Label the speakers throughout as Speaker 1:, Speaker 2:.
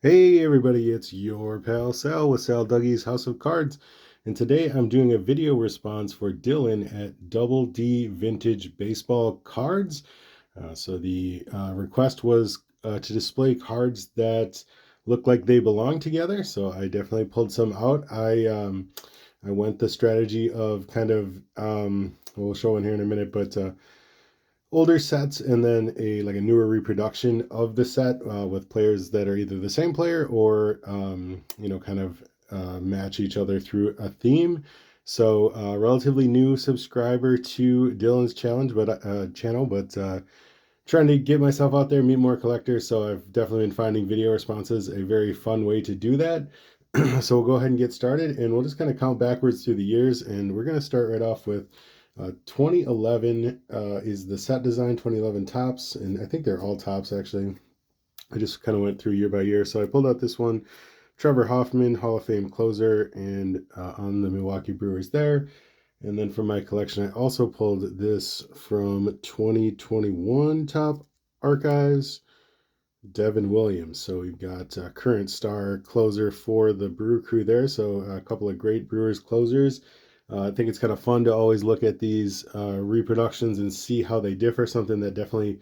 Speaker 1: Hey everybody, it's your pal Sal with Sal Dougie's House of Cards, and today I'm doing a video response for Dylan at Double D Vintage Baseball Cards. So the request was to display cards that look like they belong together. So I definitely pulled some out. I went the strategy of kind of we'll show in here in a minute, but older sets and then a newer reproduction of the set with players that are either the same player or kind of match each other through a theme. So relatively new subscriber to Dylan's channel, but trying to get myself out there, meet more collectors. So I've definitely been finding video responses a very fun way to do that. So we'll go ahead and get started, and we'll just kind of count backwards through the years, and we're going to start right off with 2011 is the set design, 2011 tops, and I think they're all tops actually. I just kind of went through year by year. So I pulled out this one, Trevor Hoffman, Hall of Fame closer, and on the Milwaukee Brewers there. And then from my collection, I also pulled this from 2021 top archives, Devin Williams. So we've got current star closer for the Brew Crew there. So a couple of great Brewers closers. I think it's kind of fun to always look at these reproductions and see how they differ. Something that definitely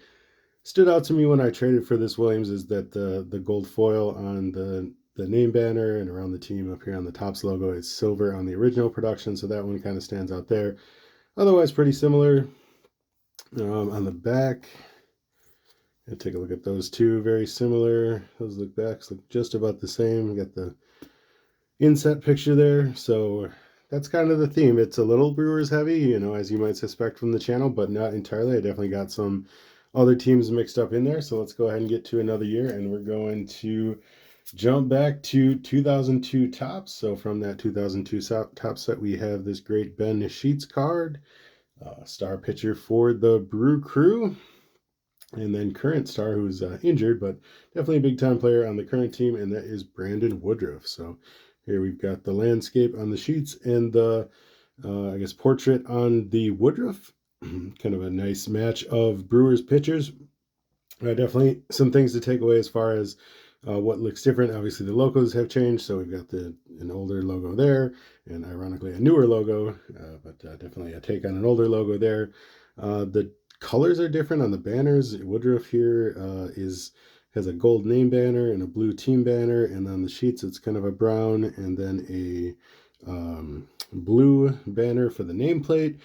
Speaker 1: stood out to me when I traded for this Williams is that the gold foil on the name banner and around the team up here on the Topps logo is silver on the original production. So that one kind of stands out there. Otherwise, pretty similar on the back. And take a look at those two, very similar. Those backs look just about the same. We got the inset picture there. So that's kind of the theme. It's a little Brewers heavy, as you might suspect from the channel, but not entirely. I definitely got some other teams mixed up in there. So let's go ahead and get to another year, and we're going to jump back to 2002 tops. So from that 2002 top set, we have this great Ben Sheets card, star pitcher for the Brew Crew. And then current star who's injured, but definitely a big time player on the current team, and that is Brandon Woodruff. So here we've got the landscape on the sheets and the, portrait on the Woodruff. Kind of a nice match of Brewers pitchers. Definitely some things to take away as far as what looks different. Obviously, the logos have changed, so we've got an older logo there, and ironically a newer logo, but definitely a take on an older logo there. The colors are different on the banners. Woodruff here has a gold name banner and a blue team banner, and on the sheets it's kind of a brown and then a blue banner for the nameplate.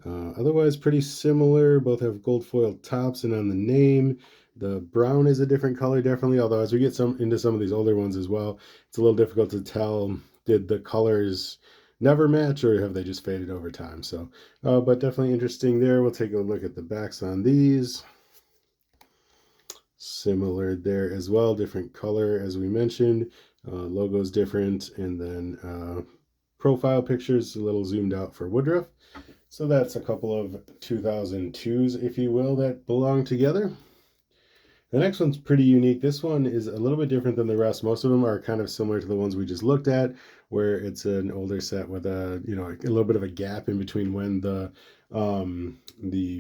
Speaker 1: Otherwise, pretty similar. Both have gold foil tops, and on the name, the brown is a different color, definitely. Although as we get into some of these older ones as well, it's a little difficult to tell. Did the colors never match, or have they just faded over time? So, but definitely interesting there. We'll take a look at the backs on these. Similar there as well, different color as we mentioned. Logos different, and then profile pictures a little zoomed out for Woodruff. So that's a couple of 2002s, if you will, that belong together. The next one's pretty unique. This one is a little bit different than the rest. Most of them are kind of similar to the ones we just looked at, where it's an older set with a little bit of a gap in between when the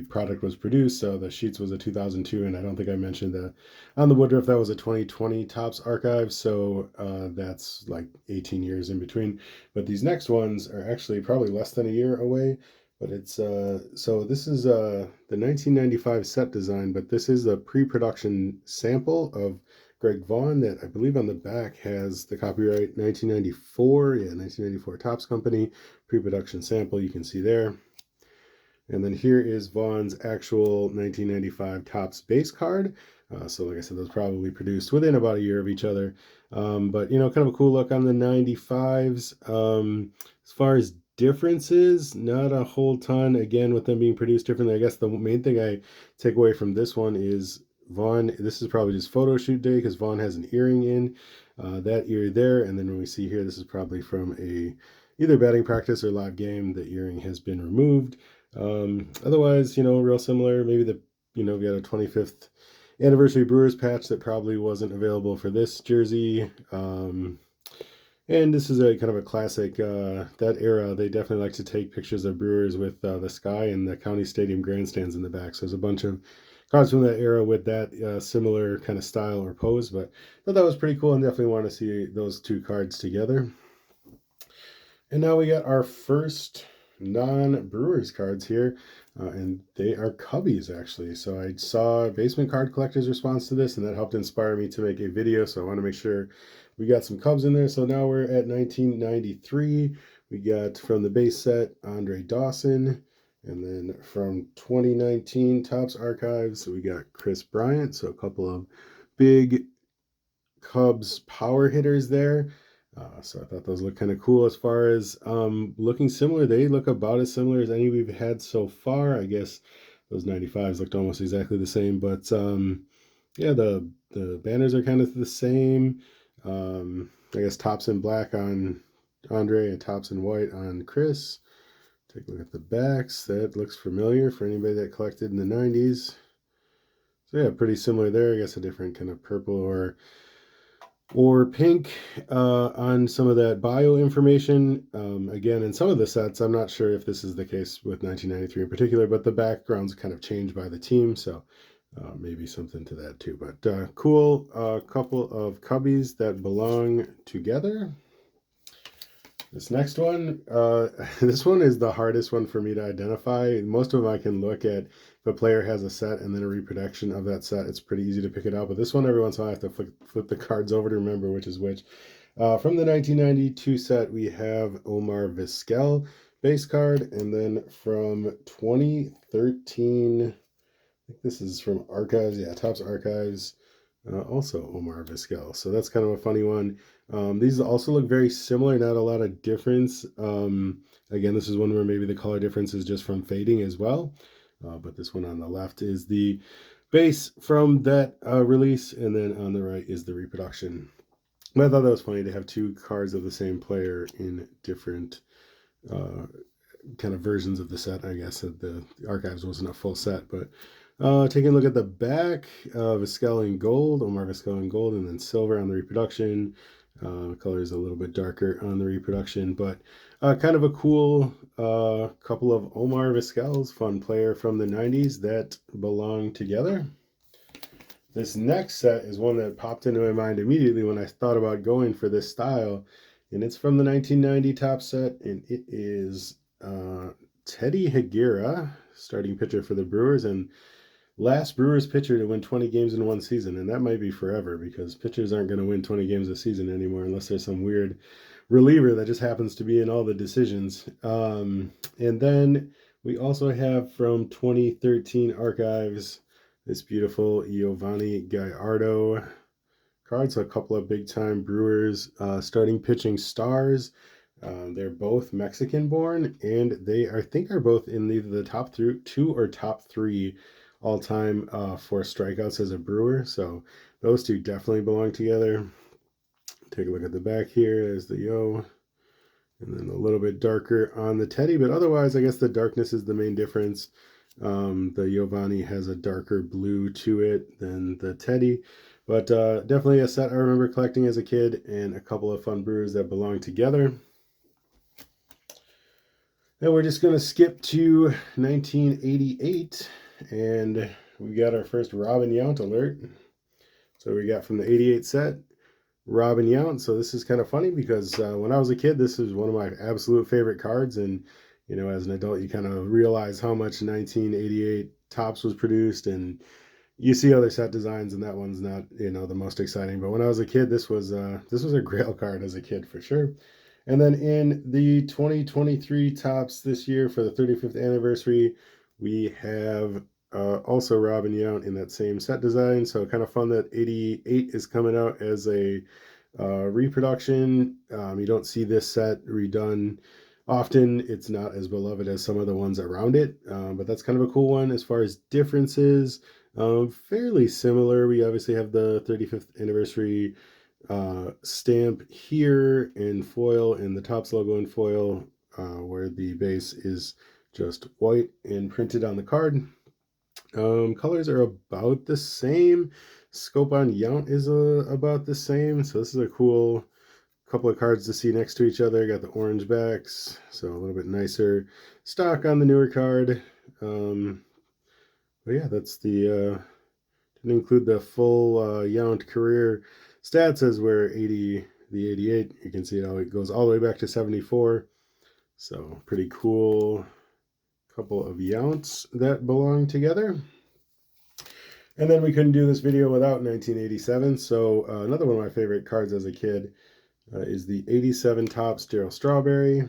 Speaker 1: product was produced. So the Sheets was a 2002, and I don't think I mentioned that on the Woodruff that was a 2020 Topps archive. So that's like 18 years in between. But these next ones are actually probably less than a year away. But it's so this is the 1995 set design, but this is a pre-production sample of Greg Vaughn that I believe on the back has the copyright 1994. Yeah, 1994 Topps Company pre-production sample. You can see there. And then here is Vaughn's actual 1995 Topps base card. So like I said, those probably produced within about a year of each other. But kind of a cool look on the 95s. As far as differences, not a whole ton. Again, with them being produced differently, I guess the main thing I take away from this one is Vaughn. This is probably just photo shoot day because Vaughn has an earring in that ear there. And then when we see here, this is probably from either batting practice or live game. The earring has been removed. Otherwise, real similar. Maybe we got a 25th anniversary Brewers patch that probably wasn't available for this jersey. And this is a kind of a classic. That era, they definitely like to take pictures of Brewers with the sky and the County Stadium grandstands in the back. So there's a bunch of cards from that era with that similar kind of style or pose. But I thought that was pretty cool, and definitely want to see those two cards together. And now we got our first non-Brewers cards here, and they are Cubbies, actually. So I saw Basement Card Collector's response to this, and that helped inspire me to make a video, so I want to make sure we got some Cubs in there. So now we're at 1993. We got from the base set, Andre Dawson, and then from 2019 Topps Archives, we got Chris Bryant, so a couple of big Cubs power hitters there. So I thought those look kind of cool. As far as looking similar, they look about as similar as any we've had so far. I guess those 95s looked almost exactly the same, but yeah, the banners are kind of the same. I guess tops in black on Andre and tops in white on Chris. Take a look at the backs. That looks familiar for anybody that collected in the 90s. So yeah, pretty similar there. I guess a different kind of purple or pink on some of that bio information. Again, in some of the sets, I'm not sure if this is the case with 1993 in particular, but the background's kind of changed by the team, so maybe something to that too. But cool couple of Cubbies that belong together. This next one, this one is the hardest one for me to identify. Most of them I can look at. If a player has a set and then a reproduction of that set, it's pretty easy to pick it out. But this one, every once in a while, I have to flip the cards over to remember which is which. From the 1992 set, we have Omar Vizquel base card. And then from 2013, I think this is from Archives. Yeah, Topps Archives. Also Omar Vizquel. So that's kind of a funny one. These also look very similar, not a lot of difference. Again, this is one where maybe the color difference is just from fading as well. But this one on the left is the base from that release, and then on the right is the reproduction. But I thought that was funny to have two cards of the same player in different kind of versions of the set. I guess the Archives wasn't a full set, but taking a look at the back, Vizquel in gold, Omar Vizquel in gold, and then silver on the reproduction. Color is a little bit darker on the reproduction, but kind of a cool couple of Omar Vizquel's, fun player from the 90s that belong together. This next set is one that popped into my mind immediately when I thought about going for this style, and it's from the 1990 Topps set, and it is Teddy Higuera, starting pitcher for the Brewers, and last Brewers pitcher to win 20 games in one season, and that might be forever because pitchers aren't going to win 20 games a season anymore unless there's some weird reliever that just happens to be in all the decisions. And then we also have from 2013 Archives this beautiful Giovanni Gallardo card. So a couple of big-time Brewers starting pitching stars. They're both Mexican born, and they I think are both in either the top two or top three all-time for strikeouts as a Brewer. So those two definitely belong together. Take a look at the back here. There's the Yo. And then a little bit darker on the Teddy. But otherwise, I guess the darkness is the main difference. The Giovanni has a darker blue to it than the Teddy. But definitely a set I remember collecting as a kid, and a couple of fun Brewers that belong together. And we're just going to skip to 1988. And we got our first Robin Yount alert. So we got from the 88 set, Robin Yount. So this is kind of funny because when I was a kid, this was one of my absolute favorite cards. And, you know, as an adult, you kind of realize how much 1988 Topps was produced. And you see other set designs, and that one's not, you know, the most exciting. But when I was a kid, this was a grail card as a kid for sure. And then in the 2023 Topps this year for the 35th anniversary, we have also Robin Yount in that same set design. So kind of fun that 88 is coming out as a reproduction. You don't see this set redone often. It's not as beloved as some of the ones around it, but that's kind of a cool one. As far as differences, fairly similar. We obviously have the 35th anniversary stamp here in foil, and the Topps logo in foil, where the base is just white and printed on the card. Colors are about the same. Scope on Yount is about the same. So this is a cool couple of cards to see next to each other. Got the orange backs, so a little bit nicer stock on the newer card. But yeah, that's the didn't include the full Yount career stats as where 80, the 88, you can see how it goes all the way back to 74. So pretty cool couple of Younts that belong together. And then we couldn't do this video without 1987. So another one of my favorite cards as a kid is the 87 Topps Darryl Strawberry.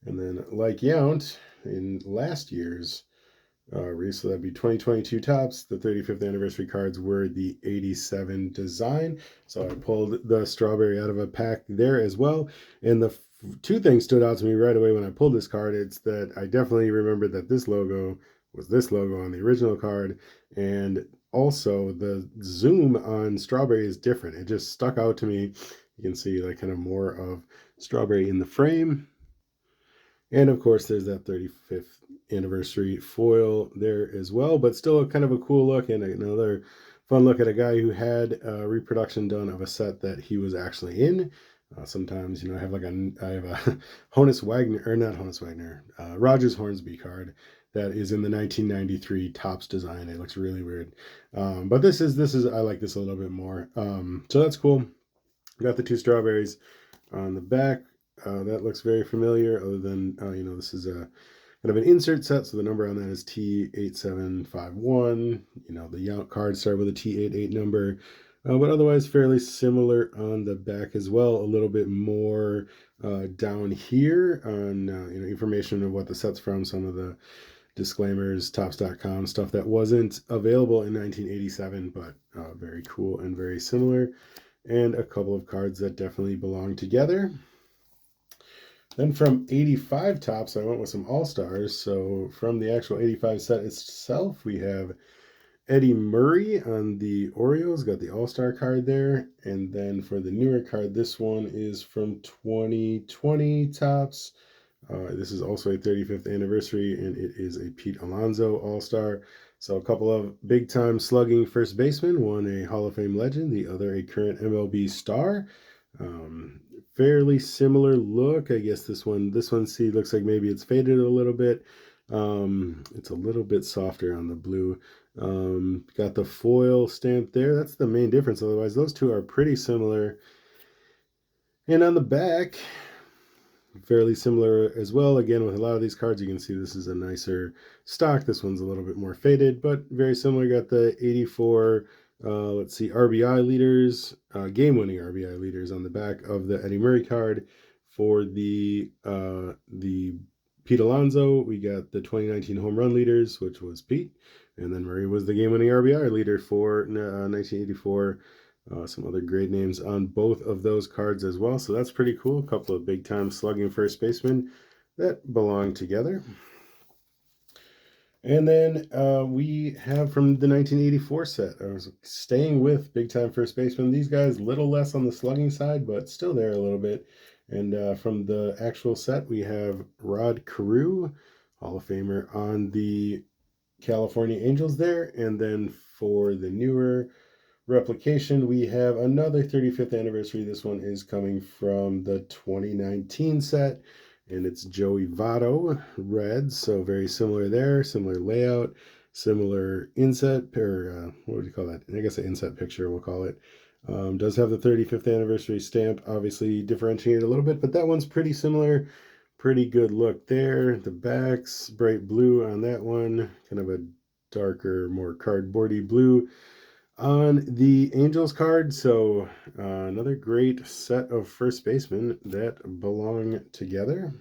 Speaker 1: And then like Yount in last year's so that'd be 2022 Topps. The 35th anniversary cards were the 87 design. So I pulled the strawberry out of a pack there as well. And the two things stood out to me right away when I pulled this card. It's that I definitely remember that this logo was this logo on the original card. And also the zoom on strawberry is different. It just stuck out to me. You can see like kind of more of strawberry in the frame. And of course, there's that 35th anniversary foil there as well, but still kind of a cool look and another fun look at a guy who had a reproduction done of a set that he was actually in. Sometimes, I have a Honus Wagner, or not Honus Wagner, Rogers Hornsby card that is in the 1993 Topps design. It looks really weird. But this is, I like this a little bit more. So that's cool. Got the two strawberries on the back. That looks very familiar, other than, this is a kind of an insert set, so the number on that is T8751. The Yount cards start with a T88 number, but otherwise fairly similar on the back as well. A little bit more down here on information of what the set's from, some of the disclaimers, Topps.com, stuff that wasn't available in 1987, but very cool and very similar. And a couple of cards that definitely belong together. Then from 85 Topps, I went with some All-Stars. So from the actual 85 set itself, we have Eddie Murray on the Orioles, got the All-Star card there. And then for the newer card, this one is from 2020 Topps. This is also a 35th anniversary, and it is a Pete Alonso All-Star. So a couple of big-time slugging first basemen, one a Hall of Fame legend, the other a current MLB star. Fairly similar look. I guess this one, see, looks like maybe it's faded a little bit. It's a little bit softer on the blue. Got the foil stamp there. That's the main difference. Otherwise, those two are pretty similar. And on the back, fairly similar as well. Again, with a lot of these cards, you can see this is a nicer stock. This one's a little bit more faded, but very similar. Got the 84 let's see, RBI leaders, game-winning RBI leaders on the back of the Eddie Murray card. For the Pete Alonso, we got the 2019 home run leaders, which was Pete, and then Murray was the game-winning RBI leader for 1984. Some other great names on both of those cards as well, so that's pretty cool. A couple of big-time slugging first basemen that belong together. And then we have from the 1984 set, I was staying with big time first baseman. These guys, a little less on the slugging side, but still there a little bit. And from the actual set, we have Rod Carew, Hall of Famer, on the California Angels there. And then for the newer replication, we have another 35th anniversary. This one is coming from the 2019 set, and it's Joey Votto Reds, so very similar there, similar layout, similar inset, or what would you call that? I guess an inset picture, we'll call it. Does have the 35th anniversary stamp, obviously differentiated a little bit, but that one's pretty similar. Pretty good look there. The back's bright blue on that one, kind of a darker, more cardboardy blue on the Angels card. So another great set of first basemen that belong together.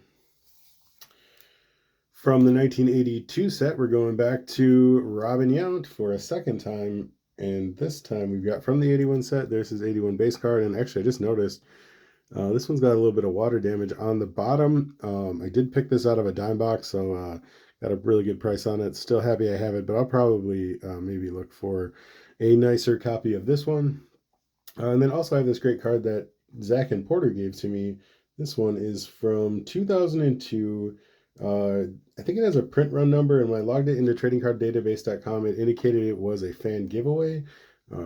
Speaker 1: From the 1982 set, we're going back to Robin Yount for a second time. And this time we've got from the 81 set, there's his 81 base card. And actually, I just noticed this one's got a little bit of water damage on the bottom. I did pick this out of a dime box, so got a really good price on it. Still happy I have it, but I'll probably maybe look for a nicer copy of this one. And then also I have this great card that Zach and Porter gave to me. This one is from 2002. I think it has a print run number, and when I logged it into tradingcarddatabase.com, it indicated it was a fan giveaway.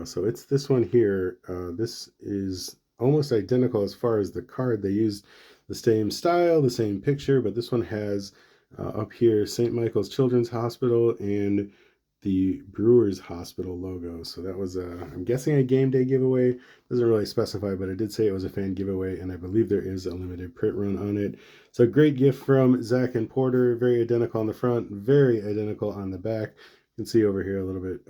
Speaker 1: So it's this one here. This is almost identical as far as the card. They used the same style, the same picture, but this one has up here St. Michael's Children's Hospital and the Brewers Hospital logo. So that was, I'm guessing, a game day giveaway. Doesn't really specify, but it did say it was a fan giveaway, and I believe there is a limited print run on it. So great gift from Zach and Porter. Very identical on the front, very identical on the back. You can see over here a little bit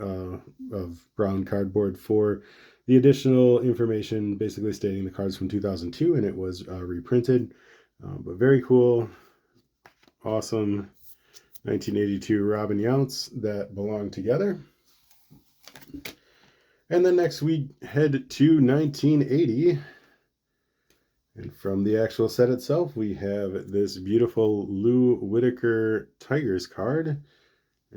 Speaker 1: of brown cardboard for the additional information, basically stating the cards from 2002, and it was reprinted. But very cool, awesome 1982 Robin Yount's that belong together. And then next we head to 1980. And from the actual set itself, we have this beautiful Lou Whitaker Tigers card.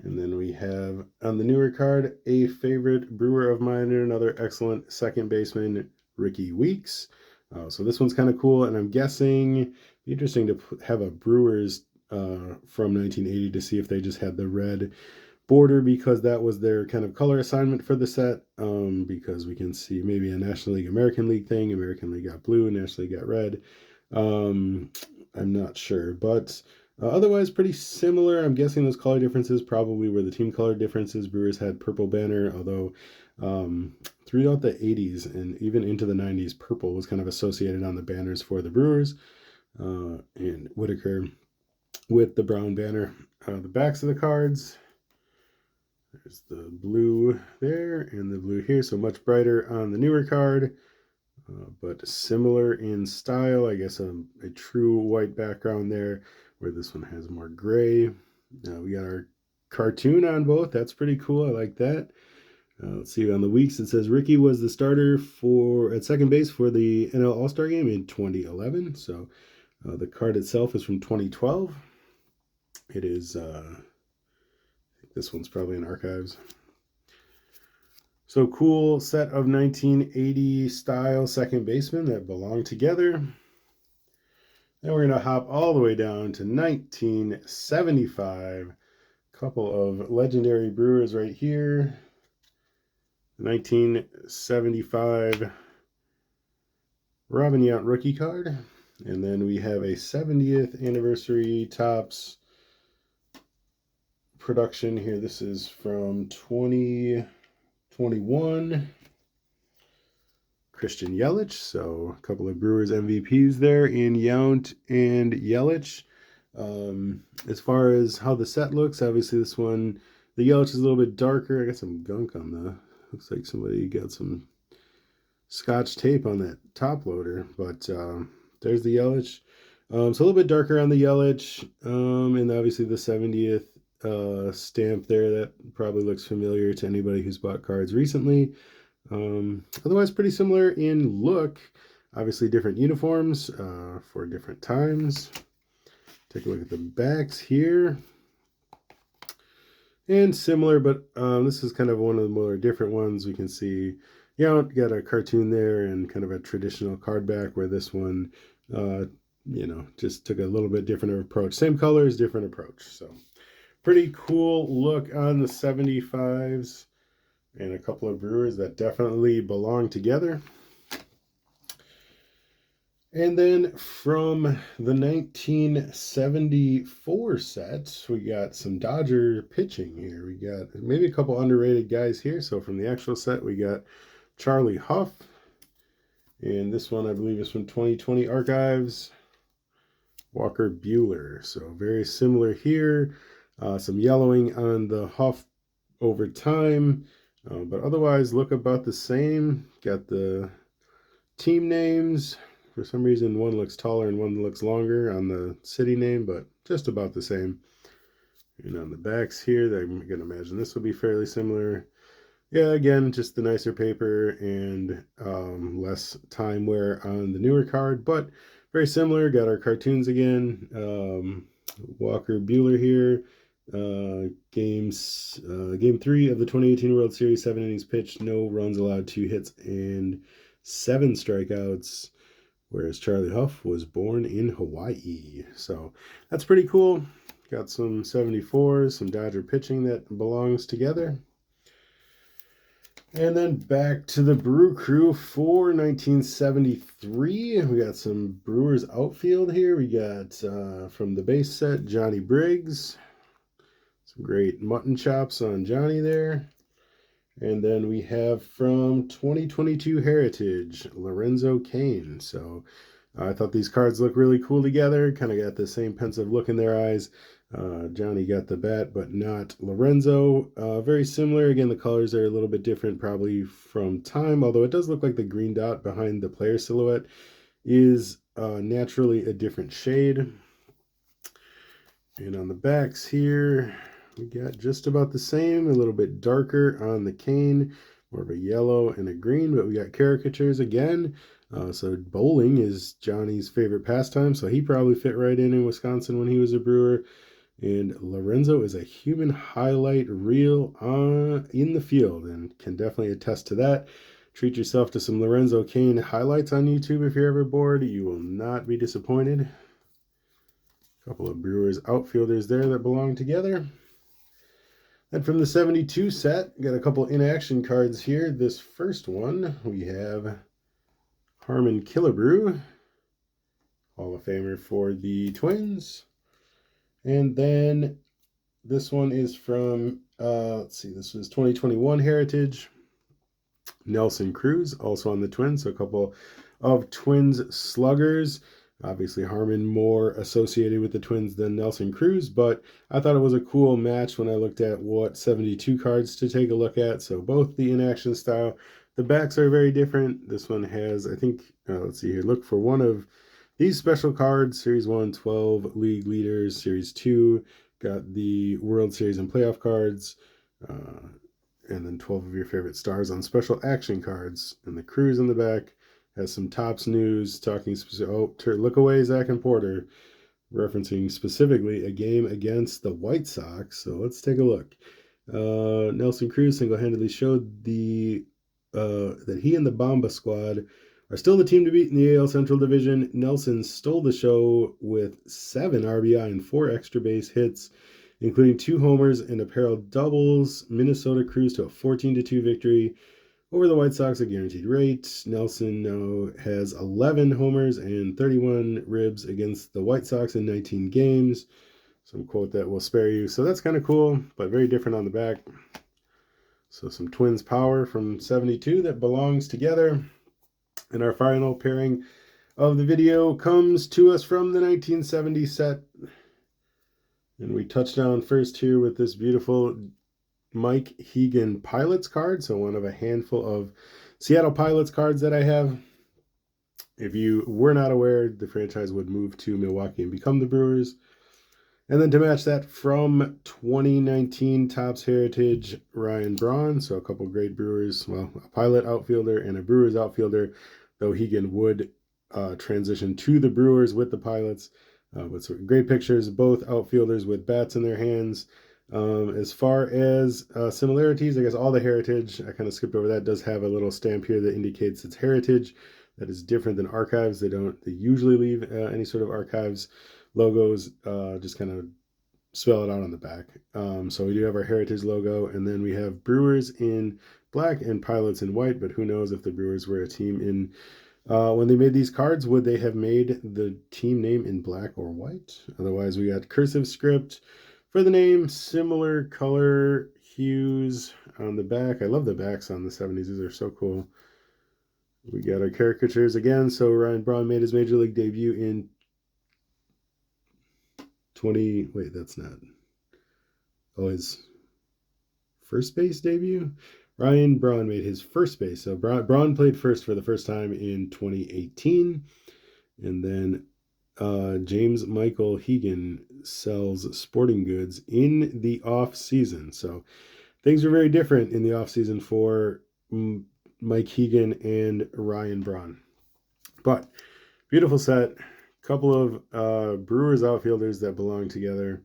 Speaker 1: And then we have, on the newer card, a favorite Brewer of mine and another excellent second baseman, Ricky Weeks. So this one's kind of cool, and I'm guessing it'd be interesting to have a Brewers from 1980 to see if they just had the red border, because that was their kind of color assignment for the set, because we can see maybe a National League, American League thing. American League got blue, National League got red. I'm not sure, but otherwise pretty similar. I'm guessing those color differences probably were the team color differences. Brewers had purple banner, although throughout the 80s and even into the 90s, purple was kind of associated on the banners for the Brewers, and Whitaker with the brown banner. The backs of the cards, there's the blue there and the blue here, so much brighter on the newer card, but similar in style. I guess a true white background there, where this one has more gray. We got our cartoon on both. That's pretty cool. I like that. Let's see, on the Weeks it says Ricky was the starter at second base for the NL All-Star game in 2011. So the card itself is from 2012. It is, this one's probably in archives. So cool set of 1980 style second basemen that belong together. Then we're going to hop all the way down to 1975. Couple of legendary Brewers right here. 1975 Robin Yount rookie card. And then we have a 70th anniversary Topps production here. This is from 2021. Christian Yelich. So a couple of Brewers MVPs there in Yount and Yelich. As far as how the set looks, obviously this one, the Yelich is a little bit darker. I got some gunk on the, looks like somebody got some Scotch tape on that top loader, but there's the Yelich. So a little bit darker on the Yelich, and obviously the 70th stamp there, that probably looks familiar to anybody who's bought cards recently. Otherwise pretty similar in look. Obviously different uniforms for different times. Take a look at the backs here. And similar, but this is kind of one of the more different ones. We can see, got a cartoon there and kind of a traditional card back, where this one, just took a little bit different approach. Same colors, different approach. So pretty cool look on the 75s, and a couple of Brewers that definitely belong together. And then from the 1974 set, we got some Dodger pitching here. We got maybe a couple underrated guys here. So from the actual set, we got Charlie Hough. And this one, I believe, is from 2020 archives. Walker Buehler. So very similar here. Some yellowing on the Hough over time. But otherwise, look about the same. Got the team names. For some reason, one looks taller and one looks longer on the city name, but just about the same. And on the backs here, I'm going to imagine this will be fairly similar. Yeah, again, just the nicer paper and less time wear on the newer card, but very similar. Got our cartoons again. Walker Buehler here. Game 3 of the 2018 World Series, 7 innings pitched, no runs allowed, 2 hits, and 7 strikeouts. Whereas Charlie Hough was born in Hawaii. So that's pretty cool. Got some 74s, some Dodger pitching that belongs together. And then back to the Brew Crew for 1973. We got some Brewers outfield here. We got from the base set, Johnny Briggs. Some great mutton chops on Johnny there. And then we have from 2022 Heritage, Lorenzo Cain. So I thought these cards look really cool together. Kind of got the same pensive look in their eyes. Johnny got the bat, but not Lorenzo. Very similar. Again, the colors are a little bit different, probably from time, although it does look like the green dot behind the player silhouette is naturally a different shade. And on the backs here, we got just about the same, a little bit darker on the Cain, more of a yellow and a green, but we got caricatures again. So bowling is Johnny's favorite pastime, so he probably fit right in Wisconsin when he was a Brewer. And Lorenzo is a human highlight reel in the field and can definitely attest to that. Treat yourself to some Lorenzo Cain highlights on YouTube if you're ever bored. You will not be disappointed. A couple of Brewers outfielders there that belong together. And from the 72 set, got a couple in-action cards here. This first one, we have Harmon Killebrew, Hall of Famer for the Twins. And then this one is from, let's see, this was 2021 Heritage. Nelson Cruz, also on the Twins, so a couple of Twins sluggers. Obviously, Harmon more associated with the Twins than Nelson Cruz, but I thought it was a cool match when I looked at what 72 cards to take a look at. So both the in-action style, the backs are very different. This one has, I think, let's see here, look for one of these special cards. Series 1, 12 league leaders. Series 2, got the World Series and playoff cards. And then 12 of your favorite stars on special action cards. And the Cruz in the back has some Topps news talking specific. Oh, look away, Zach and Porter, referencing specifically a game against the White Sox. So let's take a look. Nelson Cruz single-handedly showed that he and the Bomba squad are still the team to beat in the AL Central Division. Nelson stole the show with 7 RBI and 4 extra base hits, including 2 homers and a pair of doubles. Minnesota cruised to a 14-2 victory over the White Sox at guaranteed rate. Nelson now has 11 homers and 31 ribs against the White Sox in 19 games. Some quote that will spare you. So that's kind of cool, but very different on the back. So some Twins power from 72 that belongs together. And our final pairing of the video comes to us from the 1970 set. And we touch down first here with this beautiful Mike Hegan Pilots card. So one of a handful of Seattle Pilots cards that I have. If you were not aware, the franchise would move to Milwaukee and become the Brewers. And then to match that, from 2019 Topps Heritage, Ryan Braun. So a couple great Brewers, well, a Pilot outfielder and a Brewers outfielder, though Hegan would transition to the Brewers with the Pilots. But some great pictures, both outfielders with bats in their hands. As far as similarities, I guess all the Heritage, I kind of skipped over that, does have a little stamp here that indicates it's Heritage. That is different than Archives. They usually leave any sort of Archives logos, just kind of spell it out on the back. So we do have our Heritage logo, and then we have Brewers in black and Pilots in white, but who knows if the Brewers were a team in when they made these cards, would they have made the team name in black or white? Otherwise, we got cursive script for the name, similar color hues on the back. I love the backs on the 70s. These are so cool. We got our caricatures again. So Ryan Braun made his major league debut in his first base debut? Ryan Braun made his first base. So Braun played first for the first time in 2018. And then James Michael Hegan sells sporting goods in the off season. So things are very different in the off season for Mike Hegan and Ryan Braun. But beautiful set. Couple of Brewers outfielders that belong together.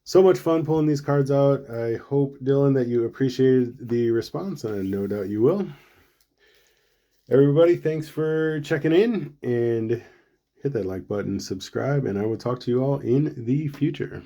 Speaker 1: So much fun pulling these cards out. I hope, Dylan, that you appreciated the response, and no doubt you will. Everybody, thanks for checking in, and hit that like button, subscribe, and I will talk to you all in the future.